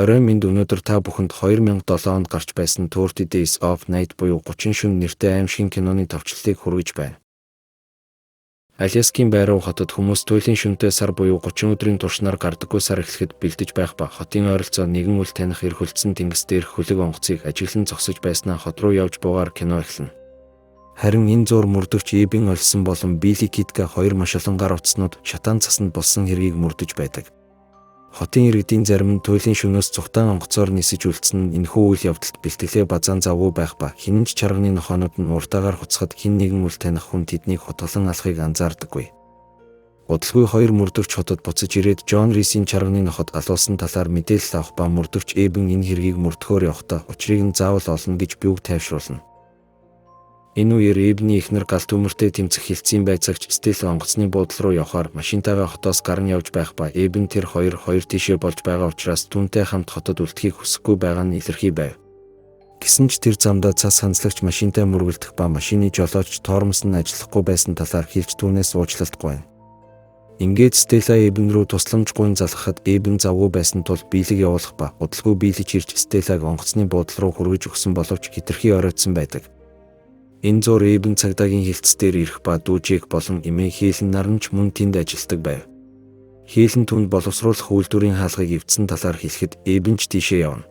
Орой минь өнөөдөр та бүхэнд 2007 онд гарч байсан 30 Days of Night буюу 30 шөнө нэртэй аимшигын киноны товчлолыг хүргэж байна. Аляскийн Байруу хотод хүмүүс туйлын шөнөтэй сар буюу 30 өдрийн туршнаар гардаггүй сар эхлэхэд бэлдэж байх ба хотын ойролцоо нэгэн үл таних эрхөлдсөн тэнгис дээрх хөлөг онгоцыг ажиглан зогсож байснаа хот руу явж буугаар кино эхэлнэ. Харин энэ зуур мөрдөгч Эбен олсон болон Билли Кидка хоёр маш олон гар утаснууд шатаан цасанд болсон хэргийг мөрдөж байдаг. Хотын иргэдийн зарим нь туйлын шөнөөс цухтаан онгоцоор нисэж үлдсэн нь энэхүү үйл явдалд бэлтгэлээ базаан завгүй байх ба хинэнч чарганы нохоонууд нь уртаагаар хуцахад хэн нэгэн үл таних хүн тэднийг хутгалан алахыг анзаардаггүй. Удалгүй хоёр мөрдөгч хотод буцаж ирээд Джон Рисийн чарганы ноход алуулсан талаар мэдээлэл авах ба мөрдөгч Эбен энэ хэргийг мөрдөхөөр явахдаа учрыг нь заавал олно гэж бүүг тайвшруулна. Энэ үеэр Эбний эхнэр гал төмөртэй тэмцэх хилцийн байцаагч Стелла онгоцны буудлын руу явахаар машинтайгаа хотоос гарна явж байх ба Эбен тэр хоёр тийшээ болж байгаа учраас түүнтэй хамт хотод үлдэхийг хүсэхгүй байгаа нь илэрхий байв. Гэсэн ч тэр замдаа цас ханцлагч машинтай мөргөлдөх ба машины жолооч Тормс нь ажиллахгүй байсан талаар хэлж түүнээс уучлалтгүй байна. Ингээд Стелла Эбен рүү тусламж гуйн залгахад Эбен завгүй байсан тул биелэг явуулах ба удалгүй биелэж ирж Стеллаг онгоцны буудлын руу хүргэж өгсөн боловч хитрхи оройтсон байдаг. Энэ зуур Эбен цагдаагийн хилцс дээр ирэх ба дүүжээг болон эмээ Хелен нар нь ч мөн тэнд ажилладаг байв. Хелен түүнд боловсруулах үйлдвэрийн хаалгыг эвдсэн талаар хэлэхэд Эбен ч тийшээ явна.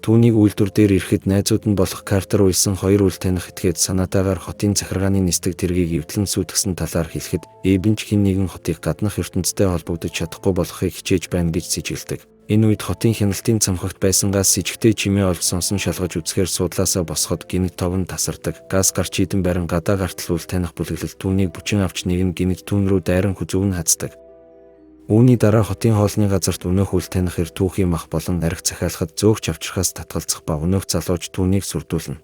Түүнийг үйлдвэр дээр ирэхэд найзууд нь болох Картер уйлсан хоёр үл таних этгээд санаатаагаар хотын захиргааны нисдэг тэргийг эвдлэн сүйтгэсэн талаар хэлэхэд Эбен ч хэн нэгэн хотыг гаднах ертөнцтэй холбогдож чадахгүй болохыг хичээж байна гэж сэжилдэг. Энэ үед хотын хяналтын цамхагт байсангаас сэжигтэй чимээ олж сонсон шалгаж үзэхээр судлаасаа босоход гинэт тов нь тасардаг. Газ гарч идэн барин гадаа гартал үл таних бүлэглэл түүнийг бүчин авч нэг нь гинэт түүн рүү дайран хүзүүн хацдаг. Үүний дараа хотын хоолны газарт өнөөх үл таних эр түүхийн мах болон арх захиалахад зөөгч авчрахаас татгалзах ба өнөөх залууч түүнийг сүрдүүлнэ.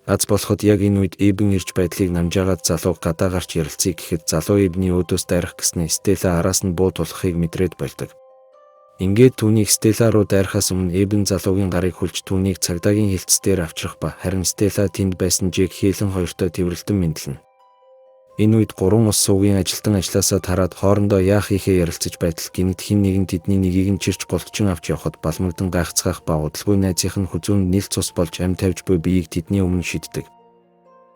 Аз болоход яг энэ үед Эбен ирж байдлыг намжаагаад залуу гадаа гарч ярилцъя гэхэд залуу Эбний өөдөөс дайрах гэснээ Стелла араас нь буу тулахыг мэдрээд болдог. Ингээд түүнийг Стелла руу дайрахаас өмнө Эбен залуугийн гарыг хүлж түүнийг цагдаагийн хилцс дээр авчрах ба харин Стелла тэнд байсан Жек Хелен хоёртой тэврэлтэн мэдлэнэ. Энэ үед гурван ус суугийн ажилтан ажлаасаа тараад хоорондоо яах хийхээ ярилцаж байтал гинэт хэн нэгэн тэдний нэгийг нь чирч голдчин авч явхад балмагдан гайхацгаах ба удалгүй найзынх нь хүзүүнд нийл цус болж ам тавьж буй биеийг тэдний өмнө шиддэг.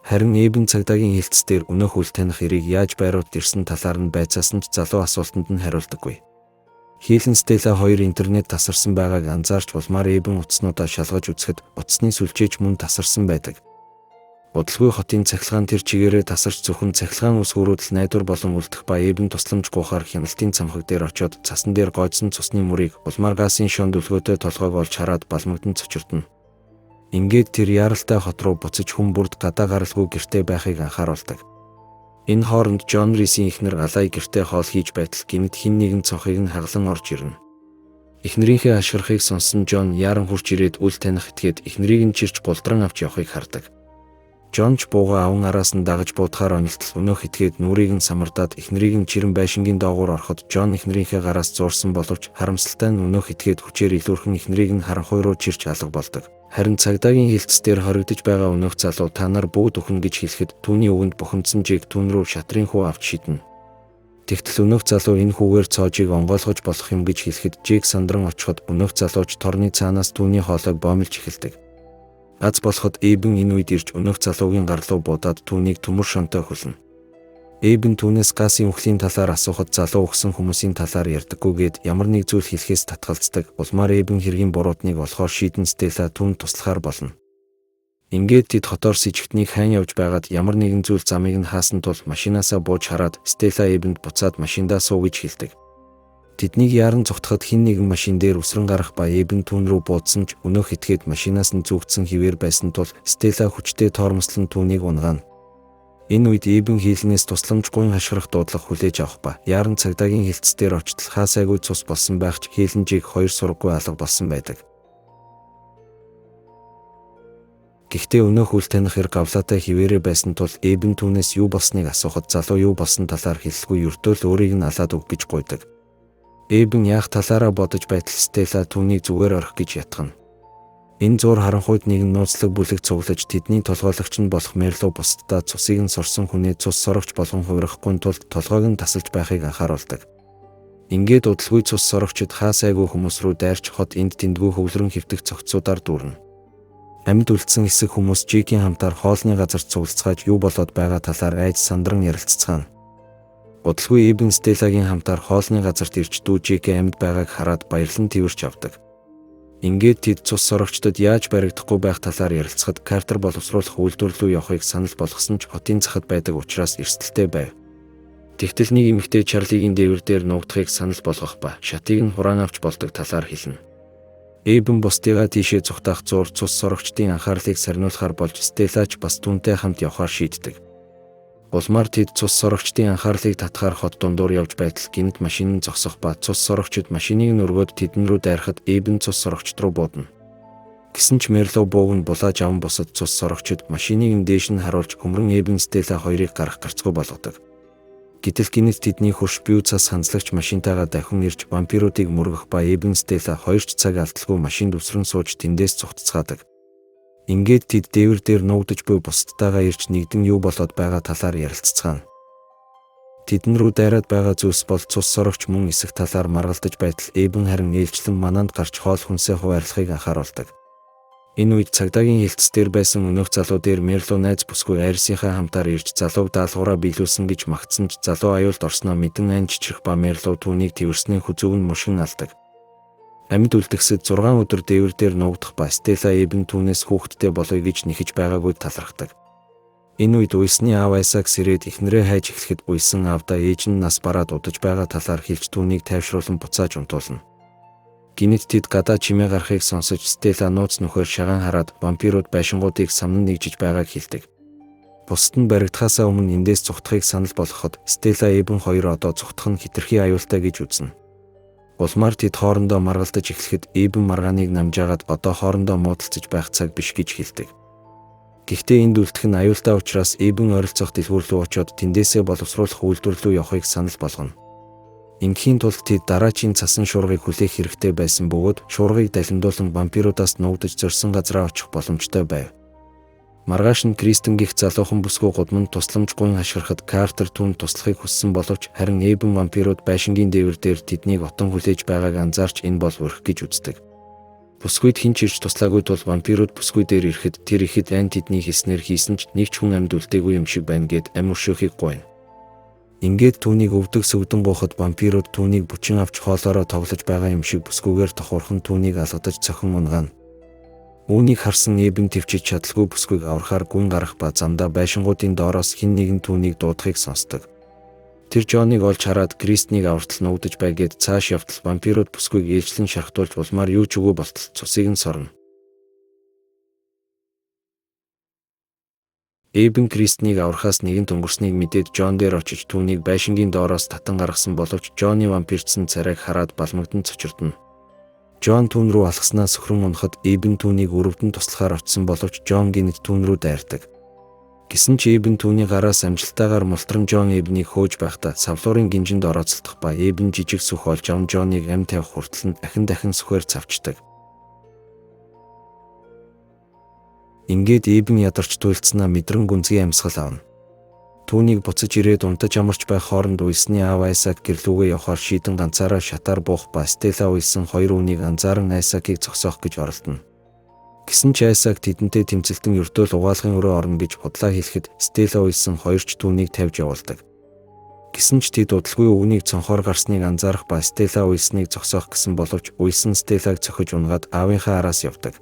Харин Эбен цагдаагийн хилцс дээр өнөөх үл таних эрийг яаж байруулж ирсэн талаар нь байцаасан ч залуу асуултанд нь хариулдаггүй. Хелен Стелла хоёр интернет тасарсан байгааг анзаарч улмаар Эбен утаснуудаа шалгаж үзэхэд утасны сүлжээч мөн тасарсан байдаг. Удалгүй хотын цахилгаан тэр чигээрээ тасарч зөвхөн цахилгаан ус хөрөөдөл найдвар болон үлдэх ба Эбен тусламж гуйхаар хяналтын цамхаг дээр очиод цасан дээр гойдсон цусны мөрийг улмаар газын шонд өлгөөтэй толгойг олж хараад балмагдан цочирдно. Ингээд тэр яаралтай хот руу буцаж хүн бүрд гадаа гаралгүй гэртээ байхыг анхааруулдаг. Энэ хооронд Джон Рисийн эхнэр Алай гэртээ хоол хийж байтал гинэт хэн нэгэн цонхыг нь хаглан орж ирнэ. Эхнэрийнхээ ашгархыг сонссон Джон яран хурж ирээд үл таних этгээд эхнэрийг нь чирч гулдран авч явахыг хардаг. Джон ч бууга аван араас нь дагаж буудахаар онилтол өнөөх этгээд нүрийг нь самардаад эхнэрийг нь чирэн байшингийн доогуур ороход Джон эхнэрийнхээ гараас зуурсан боловч харамсалтай нь өнөөх этгээд хүчээр илүүрхэн эхнэрийг нь харанхуй руу чирч алга болдог. Харин цагдаагийн хилцс дээр хоригдож байгаа өнөөх залуу та нар бүгд өхөн гэж хэлэхэд түүний өвөнд бухимдсан Жек түүн рүү шатрын хүү авч шиднэ. Тэгтэл өнөөх залуу энэ хүүгээр цоожийг онгойлгож болох юм гэж хэлэхэд Жек сандран очиход өнөөх залууч торны цаанаас түүний хоолойг боомлж эхэлдэг. Аз болоход Эбен энэ үед ирж өнөөх залуугийн гар руу буудаад түүнийг төмөр шонтой хөлнө. Эбен түүнээс гасын үхлийн талаар асуухад залуу өгсөн хүмүүсийн талаар ярьдаггүйгээд ямар нэг зүйл хэлэхээс татгалздаг. Улмаар Эбен хэргийн буруутныг олохоор шийдэн Стелла түүнд туслахаар болно. Ингээд тэд хотоор сэжигтнийг хайн явж байгаад ямар нэгэн зүйл замыг нь хаасан тул машинаасаа бууж хараад Стелла Эбенд буцаад машиндаа суу гэж хэлдэг. Тэднийг яран зүгтахад хэн нэгэн машин дээр үсрэн гарах ба Эбен түүн рүү буудсан ч өнөөх этгээд машинаас нь зүгтсэн хിവэр байсан тул Стелла хүчтэй тоормослон түүнийг унгаана. Энэ үед Эбен Хеленээс тусламж гуйн хашгирах дуудлага хүлээж авах ба яран цагдаагийн хилцс дээр очтол хаасайгүй цус болсон байх ч Хелен Жек хоёр сургаггүй алга болсон байдаг. Гэхдээ өнөөх үл таних эр гавлаатай хിവэрэ байсан тул Эбен түүнээс юу болсныг асуухад залуу юу болсон талаар хэлэхгүй ердөө л өөрийг нь алаад өг гэж гуйдаг. Эбен яах талаараа бодож байтал Стелла түүнийг зүгээр орхих гэж ятгана. Энэ зуур харанхуйд нэгэн нууцлаг бүлэг цуглаж тэдний толгойлогч нь болох Мерло бусдаа цусыг нь сорсон хүнээ цус сорогч болгон хувирахгүй тулд толгойг нь тасалж байхыг анхааруулдаг. Ингээд удалгүй цус сорогчид хаа сайгүй хүмүүс рүү дайрч хот энд тэндгүй хөвлөрөн хөвтөх цогцсуудаар дүүрнэ. Амьд үлдсэн хэсэг хүмүүс Жикийн хамтаар хоолны газар цуглацгааж юу болоод байгаа талаар айж сандран ярилццгаана. Удалгүй Ибн Стеллагийн хамтаар хоолны газарт ирж дүү Жики амьд байгааг хараад баярлан тэрвэрч авдаг. Ингээд тэд цус сорогчдод яаж баригдахгүй байх талаар ярилцахад Картер боловсруулах үйлдвэрлэл рүү явахыг санал болгосон ч хотын захад байдаг учраас эрсдэлтэй байв. Тэгтэл нэг эмэгтэй Чарлигийн дээвэр дээр нуугдахыг санал болгох ба шатыг нь хураан авч болдог талаар хэлнэ. Ибн бусдыгаа тийшээ зүхтаах зуур цус сорогчдын анхаарлыг сарниулахаар болж Стеллач бас түүнтэй хамт явахаар шийддэг. Улмаар тэд цус сорогчдын анхаарлыг татахаар хот дундуур явж байтал гинт машин нь зогсох ба цус сорогчид машиныг нь өргөөд тэдэн рүү дайрахад Ибн цус сорогчд руу буудна. Гэсэн ч Мерло бууг нь булааж аван бусад цус сорогчид машиныг нь дээш нь харуулж хөмрөн Ибн Стелла хоёрыг гарах гарцгүй болгодог. Гэтэл гинэт тэдний хөрш бүү цас ханцлагч машинтайгаа дахин ирж вампируудыг мөргөх ба Ибн Стелла 2 цаг алдалгүй машинд үсрэн сууж тэндээс цугтцгаадаг. Ингээд тэд дээвэр дээр нуугдаж буй бусдтайгаа ирж нэгдэн юу болоод байгаа талаар ярилццгаана. Тэдэн рүү дайраад байгаа зүйлс бол цус сорогч мөн эсэх талаар маргалдаж байтал Ибн харин ээлжлэн мананд гарч хоол хүнсээ хуваарлахыг анхааруулдаг. Энэ үед цагдаагийн хилцс дээр байсан өнөөх залуу дээр Мерло найз бүсгүй айрсынхаа хамтаар ирж залууг даалгавраа биелүүлсэн гэж магтсан ч залуу аюулд орсноо мэдэн айн чичрэх ба Мерло түүнийг тэрснээ хүзүүг нь мушгин алдаг. Амьд үлдгэсэд 6 өдөр дээвэр дээр нуугдах ба Стелла Ибн түүнээс хүүхэдтэй болоё гэж нэхэж байгаагүй талархдаг. Энэ үед уйсны аав Айсак сэрээд эхнэрээ хайж эхлэхэд уйсан аавдаа ээж нь нас бараад удаж байгаа талаар хэлж түүнийг тайвшруулан буцааж унтуулна. Гинэт тэд гадаа чимээ гарахыг сонсож Стелла нууц нөхөр шагаан хараад вампирууд байшингуудыг самнан нэгжиж байгааг хэлдэг. Бусд нь баригдахаасаа өмнө эндээс зүхтахыг санал болгоход Стелла Ибн хоёр одоо зүхтах нь хитрхи аюултай гэж үзнэ. Улмаар тэд хоорондоо маргалдаж эхлэхэд Ибн маргааныг намжаагаад одоо хоорондоо муудалцаж байх цаг биш гэж хэлдэг. Гэхдээ энд үлдэх нь аюултай учраас Ибн ойролцоох дэлгүүр рүү очиод тэндээсээ боловсруулах үйлдвэрлэл рүү явахыг санал болгоно. Ингийн тулд тэд дараачийн цасан шуургыг хүлээх хэрэгтэй байсан бөгөөд шуургыг далимдуулан вампируудаас нуугдаж зорьсон газраа очих боломжтой байв. Маргааш нь Кристен гих залуухан бүсгүй гудамд тусламж гуйн хашгирахад Картер түүнд туслахыг хүссэн боловч харин Ибн вампирууд байшингийн дээвэр дээр тэднийг отон хүлээж байгааг анзаарч энэ бол өрх гэж үздэг. Бүсгүйд хэн ч ирж туслаагүй тул вампирууд бүсгүй дээр ирэхэд тэр ихэд айн тэдний хийснээр хийсэн ч нэг ч хүн амьд үлдээгүй юм шиг байна гэд амь өршөөхийг гуйна. Ингээд түүнийг өвдөг сүгдэн гоохот вампирууд түүнийг бүчин авч хоолоороо тоглож байгаа юм шиг бүсгүйгээр тохуурхан түүнийг алгадаж цохин унгаана. Үүнийг харсан Ибн төвчиж чадалгүй бүсгүйг аврахаар гүн гарах ба замдаа байшингуудын доороос хэн нэгэн түүнийг дуудахыг сонсдог. Тэр Жоныг олж хараад Кристнийг авралтал нуугдаж байгээд цааш явтал вампирууд бүсгүйг ээлжлэн шархтуулж улмаар юу ч үгүй болтол цусыг нь сорно. Ибн Кристнийг аврахаас нэгэнт өнгөрснийг мэдээд Жон дээр очиж түүнийг байшингийн доороос татан гаргасан боловч Жоны вампирчсан царайг хараад балмагдан цочирдно. Жон түүн рүү алхаснаа сөхрөн унахад Ибн түүнийг өрөвдөн туслахаар очсон боловч Жон гинэт түүн рүү дайрдаг. Гэсэн ч Ибн түүний гараас амжилттайгаар мултран Жон Ибнийг хөөж байхдаа савлуурын гинжинд орооцолдох ба Ибн жижиг сүх олж аван Жоныг амь тавих хүртэл нь дахин сүхээр цавчдаг. Ингээд Ибн ядарч туйлцсанаа мэдрэн гүнзгий амьсгал авна. Түүнийг буцаж ирээд унтаж амарч байх хооронд уйсны аав Айсак гэрлүүгээ явахаар шийдэн ганцаараа шатаар буух ба Стелла уйсан хоёр үнийг анзааран Айсакийг зогсоох гэж оролдоно. Гэсэн ч Айсак тэдэнтэй тэмцэлтэн өртөөл угаалгын өрөө орно гэж худлаа хэлэхэд Стелла уйсан хоёрч түүнийг тавьж явуулдаг. Гэсэн ч тэд удалгүй өвнийг цонхоор гарсныг анзаарах ба Стелла уйсныг зогсоох гэсэн боловч уйсан Стеллаг цохиж унгаад аавынхаа араас явдаг.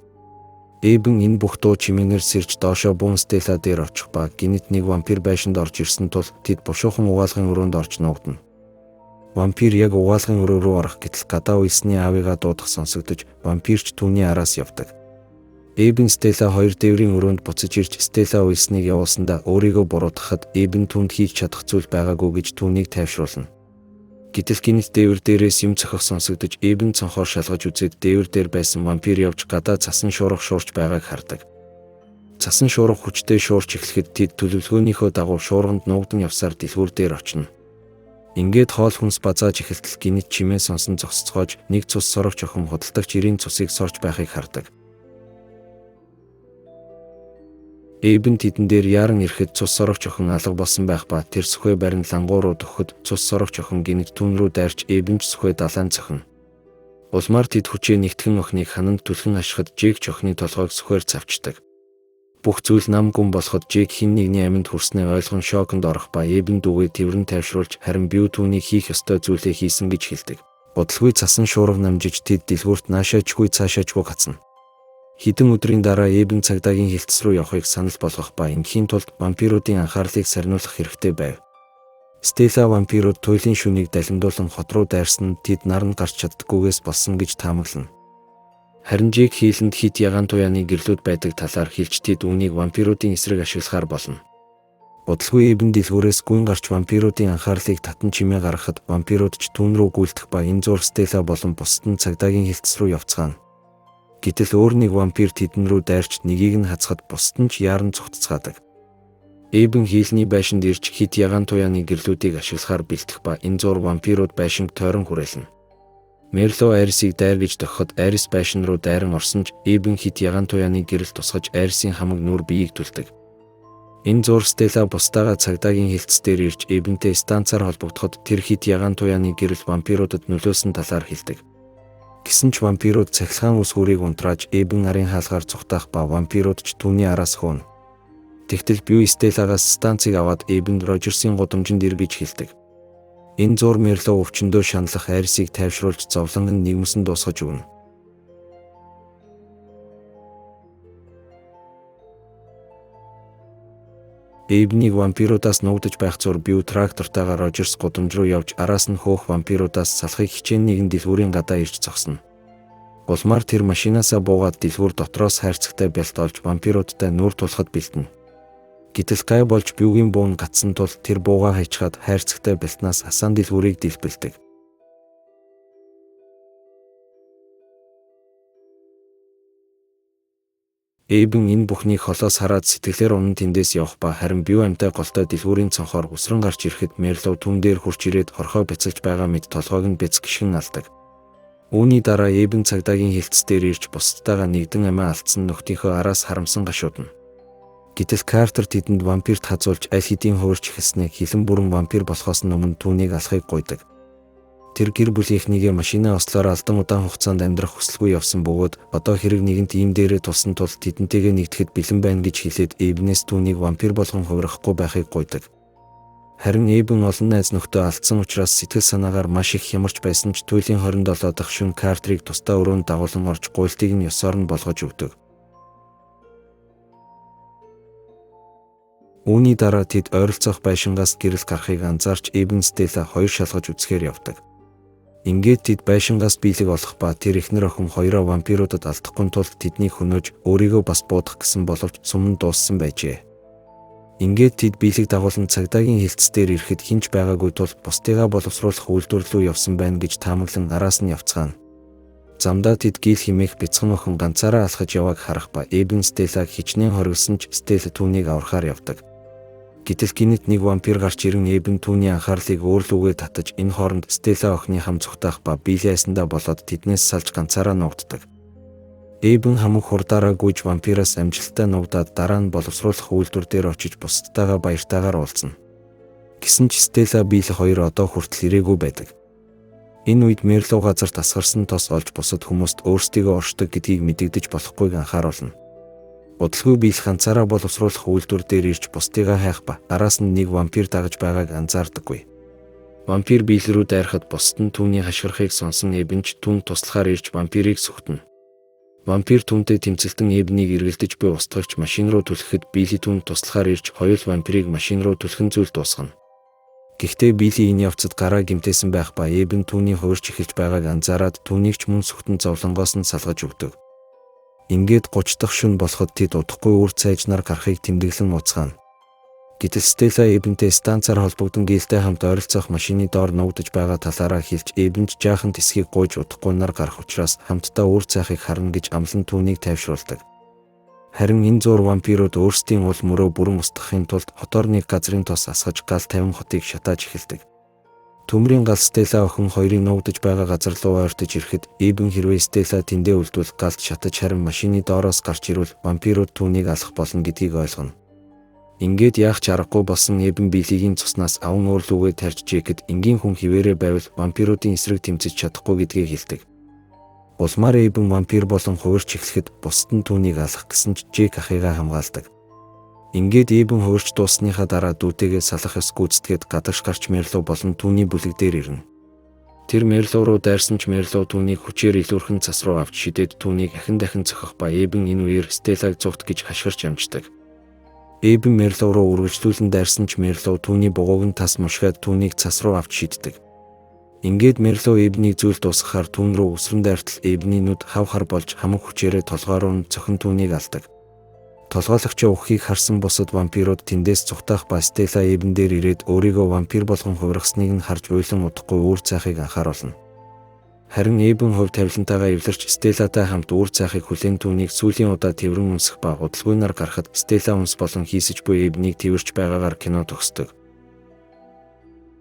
Ибн энэ бүх дуу чимээнээр сэрж доошоо буун Стелла дээр очих ба гинэт нэг вампир байшинд орж ирсэн тул тэд бушуухан угаалгын өрөөнд орж нуугдана. Вампир яг угаалгын өрөө рүү орох гэтэл гадаа уйсны аавыгаа дуудах сонсогдож вампирч түүний араас явдаг. Ибн Стелла хоёр дээврийн өрөөнд буцаж ирж Стелла уйсныг явуулсандаа өөрийгөө буруутгахад Ибн түнд хийж чадах зүйл байгаагүй гэж түүнийг тайвшруулна. Гэтэл гинэт дээвэр дээрээс юм цохих сонсогдож Ибн цонхоор шалгаж үзээд дээвэр дээр байсан вампир явж гадаа цасан шуурга шуурч байгааг хардаг. Цасан шуурга хүчтэй шуурч эхлэхэд тэд төлөвлөгөөнийхөө дагуу шуурганд нуугдан явсаар дэлгүүр дээр очино. Ингээд хоол хүнс базааж эхэлтэл гинэт чимээ сонсон зогсцоож нэг цус сорогч охин худалдагч ирийн цусыг сорж байхыг хардаг. Эйбэн тэдэн дээр яаран ирэхэд цус сорогч охин алга болсон байх ба тэр сүхэ барин лангуу руу төгөхөд цус сорогч охин гинт түүн рүү дайрч Эйбэн ч сүхэ далайн цохин. Улмаар тэд хүчээ нэгтгэн охиныг хананд түлхэн ашихад Жэйк ч охины толгойг сүхээр цавчдаг. Бүх зүйл нам гүн болоход Жэйк хэн нэгний аминд хүрснээ ойлгон шоконд орох ба Эйбэн дүүгээ тэрвэрэн тайвшруулж харин бие түүний хийх ёстой зүйлээ хийсэн гэж хэлдэг. Бодлогын цасан шуурга намжиж тэд дэлгүүрт наашаачгүй цаашаачгүй гацна. Хэдэн өдрийн дараа Эйбэн цагдаагийн хилцс рүү явахыг санал болгох ба ингийн тулд вампируудын анхаарлыг сарниулах хэрэгтэй байв. Стелла вампирууд туйлын шүнийг далимдуулан хот руу дайрсан нь тэд наранд гарч чаддаггүйгээс болсон гэж таамаглана. Харин Жэйк хийлэнд хит ягаан туяаны гэрлүүд байдаг талаар хэлж тэд үүнийг вампируудын эсрэг ашиглахаар болно. Бодлогын Эйбэн дэлгүүрээс гүйн гарч вампируудын анхаарлыг татан чимээ гаргахад вампирууд ч түүн рүү гүйлдэх ба энэ зур Стелла болон бусад нь цагдаагийн хилцс рүү явцгаана. Гэтэл өөр нэг вампир тэдэн рүү дайрч нэгийг нь хацхад бусад нь ч яаран цогтцгаадаг. Эйбэн хийлний байшинд ирж хит ягаан туяаны гэрлүүдийг ашиглахаар бэлтэх ба энэ зур вампирууд байшинг тойрон хүрээлнэ. Мерло Айрисыг дайр гэж тохиход Айрис байшин руу дайран орсон ч Эйбэн хит ягаан туяаны гэрэл тусгаж Айрисын хамаг нүур биеийг түлдэг. Энэ зур Стелла бусдаагаа цагдаагийн хилцс дээр ирж Эйбэнтэй станцаар холбогдоход тэр хит ягаан туяаны гэрэл вампируудад нөлөөсөн талаар хэлдэг. Гэсэн ч вампирууд цахилгаан ус хүрийг унтрааж Эйбэн арын хаалгаар цухтаах ба вампирууд ч түүний араас хөөнө. Тэгтэл бие Стеллагаас станцыг аваад Эйбэнд Рожерсын гудамжинд ир гэж хэлдэг. Энэ зур Мерло өвчнөдөө шаналх Айрисыг тайвшруулж зовлон нь нэгмсэн дуусгаж өгнө. Эйбэнийг вампируудаас нуугдаж байх зур бие трактортойгоор Рожерс гудамж руу явж араас нь хөөх вампируудаас салахыг хичээн нэгэн дэлгүүрийн гадаа ирж зогсно. Улмаар тэр машинаасаа буугаад дэлгүүр дотроос хайрцагтай бялт олж вампируудтай нүүр тулахад бэлтэнэ. Гэтэл гай болж биегийн буун гацсан тул тэр буугаа хайчгаад хайрцагтай бялтнаас хасаан дэлгүүрийг дэлбэлдэг. Эйбэн энэ бүхнийг холоос хараад сэтгэлээр унан тэндээс явах ба харин бие амьтай голтой дэлгүүрийн цонхоор үсрэн гарч ирэхэд Мерло түн дээр хурч ирээд хорхой бяцалж байгаа мэт толгойг нь бяц гიშгэн алдаг. Үүний дараа Эйбэн цагдаагийн хилцс дээр ирж бусдтайгаа нэгдэн амиа алдсан нөхдийнхөө араас харамсан гашуудна. Гэтэл Картер тэдэнд вампирт хазуулж аль хэдийн хуурч эхэлснээ хилэн бүрэн вампир болохоос өмнө түүнийг алахыг гуйдаг. Тэр гэр бүлийнхнийгээ машинаа ослоор алдан удаан хугацаанд амьдрах хүсэлгүй явсан бөгөөд одоо хэрэг нэгэнт ийм дээрээ тулсан тул тэдэнтэйгээ нэгдэхэд бэлэн байна гэж хэлээд Эйбнээс түүнийг вампир болгон хувирахгүй байхыг гуйдаг. Харин Эйбэн олон найз нөхдөө алдсан учраас сэтгэл санаагаар маш их хямарч байсан ч туйлын 27 дахь шөнө Картерыг тусдаа өрөөнд дагуулan орж гуйлтыг нь ёсоор нь болгож өгдөг. Үүний дараа тэд ойролцоох байшингаас гэрэл гарахыг анзаарч Эйбэн Стелла хоёр шалгаж үзэхээр явдаг. Ингээд тэд байшингаас биелэг олох ба тэр эхнэр охин хоёроо вампируудад алдахгүй тулд тэднийг хөнөөж өөрийгөө бас буудах гэсэн боловч суманд дууссан байжээ. Ингээд тэд биелэг дагуулan цагдаагийн хилцс дээр ирэхэд хинч байгаагүй тул бусдыгаа боловсруулах үйлдвэрлэл рүү явсан байна гэж таамаглан араас нь явцгаана. Замдаа тэд гил химээх бяцхан охин ганцаараа алхаж явааг харах ба Эйбэн Стеллаг хичнээн хоригдсон ч Стелла түүнийг аврахаар явдаг. Гэтэл гинэт нэг вампир гарч ирэн Эйбэн түүний анхаарлыг өөр лүгээ татаж энэ хооронд Стелла охины хам цухтаах ба биелээсэндээ болоод тэднээс салж ганцаараа нуугддаг. Эйбэн хамаг хурдаараа гүйж вампираас амжилттай нуугдаад дараа нь боловсруулах үйлдвэр дээр очиж бусдтайгаа баяртайгаар уулзна. Гэсэн ч Стелла биелэх хоёр одоо хүртэл ирээгүй байдаг. Энэ үед Мерло газар тасгарсан тос олж бусад хүмүүст өөрсдийгөө оршдог гэдгийг мэдэгдэж болохгүйг анхааруулна. Бодлогын биелэх ганцаараа боловсруулах үйлдвэр дээр ирж бусдыгаа хайх ба араас нь нэг вампир дагаж байгааг анзаардаггүй. Вампир биелэл рүү дайрахад бусд нь түүний хашгирахыг сонсон Эйбэн ч түүнд туслахаар ирж вампирыг сүхтэнэ. Вампир түүнтэй тэмцэлтэн Эйбэнийг эргэлдэж буй устгагч машин руу түлхэхэд Билли түүнд туслахаар ирж хоёул вампирыг машин руу түлхэн зүйл дуусгана. Гэхдээ Билли энэ явцад гараа гимтээсэн байх ба Эйбэн түүний хуурч эхэлж байгааг анзаараад түүнийг ч мөн сүхтэн зовлонгоос нь салгаж өгдөг. Ингээд 30 дахь шөнө болоход тэд удахгүй үр цайж нар гарахыг тэмдэглэн уцгаана. Гэтэл Стелла Эйбэнтэй станцаар холбогдсон гээлтэй хамт ойролцоох машины доор нуугдаж байгаа талаараа хэлж Эйбэн ч жаахан тэсгийг гуйж удахгүй нар гарах учраас хамтдаа үр цайхыг харна гэж амлан түүнийг тайвшруулдаг. Харин энэ зур вампирууд өөрсдийн уул мөрөө бүрэн устгахын тулд хотоор нэг газрын тос асгаж гал 50 хотыг шатааж эхэлдэг. Төмрийн гал Стелла охин хоёрын нуугдаж байгаа газар руу ойртож ирэхэд Эбен хэрвээ Стелла тэндээ үлдвэл галд шатаж харин машины доороос гарч ирвэл вампирууд түүнийг алах болно гэдгийг ойлгоно. Ингээд яах ч аргагүй болсон Эбен Билигийн цуснаас аван уурлуугээ тарьж Жэкэд энгийн хүн хിവэрэ байвал вампируудын эсрэг тэмцэж чадахгүй гэдгийг хэлдэг. Улмаар Эбен вампир болон хуурч эхлэхэд бусад нь түүнийг алах гэсэн ч Жэк ахыгаа хамгаалдаг. Ингээд Эбен хуурч дуусныхаа дараа дүүтэйгээ салах ёс гүйцэтгээд гадагш гарч Мерло болон түүний бүлэг дээр ирнэ. Тэр Мерло руу дайрсан ч Мерло түүнийг хүчээр илүүрхэн цас руу авч шидэд түүнийг дахин зохих ба Эбен энэ үеэр Стеллаг зүгт гэж хашгирч амждаг. Эбен Мерло руу үргэлжлүүлэн дайрсан ч Мерло түүний бугууг нь тас мушгаад түүнийг цас руу авч шиддэг. Ингээд Мерло Эбнийг зүйл дуусгахаар түүн рүү өсрөн дайртал Эбний нүд хавхар болж хамаг хүчээрээ толгой руу цохин түүнийг алдаг. Толгойлогчоо өгөхийг харсан бусад вампирууд тэндээс цухтаах ба Стелла Эбен дээр ирээд өөрийгөө вампир болгон хувиргасныг нь харж уйлан удахгүй үр цайхыг анхааруулна. Харин Эбен хувь тавилантайгаа эвлэрч Стеллатай хамт үр цайхыг хүлээн түүнийг сүүлийн удаа тэврэн үнсэх ба удалгүйнаар гарахад Стелла үнс болон хийсэж буй Эбнийг тэвэрч байгаагаар кино төгсдөг.